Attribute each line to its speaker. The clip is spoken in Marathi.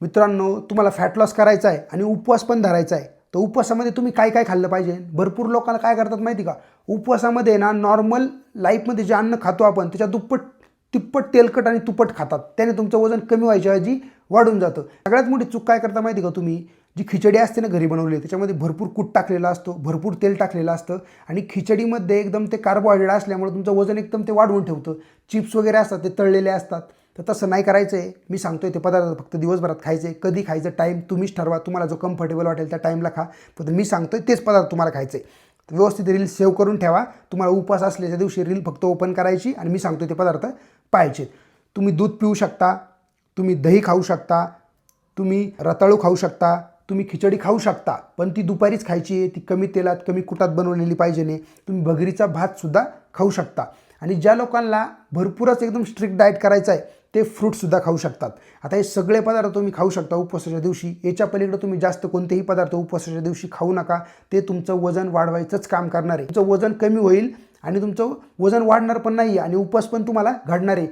Speaker 1: मित्रांनो, तुम्हाला फॅट लॉस करायचा आहे आणि उपवास पण धरायचा आहे, तर उपवासामध्ये तुम्ही काय काय खाल्लं पाहिजे? भरपूर लोकांना काय करतात माहिती का, उपवासामध्ये ना नॉर्मल लाईफमध्ये जे अन्न खातो आपण त्याच्या दुप्पट तिप्पट तेलकट आणि तुपट खातात. त्याने तुमचं वजन कमी व्हायच्या ऐवजी वाढून जातं. सगळ्यात मोठी चूक काय करता माहिती का तुम्ही? जी खिचडी असते ना घरी बनवलेली, त्याच्यामध्ये भरपूर कूट टाकलेला असतो, भरपूर तेल टाकलेलं असतं आणि खिचडीमध्ये एकदम ते कार्बोहायड्रेट असल्यामुळे तुमचं वजन एकदम ते वाढवून ठेवतं. चिप्स वगैरे असतात ते तळलेले असतात. तर तसं नाही करायचं आहे. मी सांगतोय ते पदार्थ फक्त दिवसभरात खायचे. कधी खायचं टाईम तुम्हीच ठरवा. तुम्हाला जो कम्फर्टेबल वाटेल त्या टाईमला खा. फक्त मी सांगतोय तेच पदार्थ तुम्हाला खायचे. व्यवस्थित रील सेव्ह करून ठेवा. तुम्हाला उपवास असल्याच्या दिवशी रील फक्त ओपन करायची आणि मी सांगतोय ते पदार्थ पाहायचे. तुम्ही दूध पिऊ शकता, तुम्ही दही खाऊ शकता, तुम्ही रताळू खाऊ शकता, तुम्ही खिचडी खाऊ शकता, पण ती दुपारीच खायची आहे. ती कमी तेलात कमी कुटात बनवलेली पाहिजे नाही. तुम्ही भगरीचा भातसुद्धा खाऊ शकता. आणि ज्या लोकांना भरपूरच एकदम स्ट्रिक्ट डाएट करायचं आहे ते फ्रूटसुद्धा खाऊ शकतात. आता हे सगळे पदार्थ तुम्ही खाऊ शकता उपवासाच्या दिवशी. याच्या पलीकडे तुम्ही जास्त कोणतेही पदार्थ उपवासाच्या दिवशी खाऊ नका. ते तुमचं वजन वाढवायचंच काम करणार आहे. तुमचं वजन कमी होईल आणि तुमचं वजन वाढणार पण नाही आणि उपवास पण तुम्हाला घडणार आहे.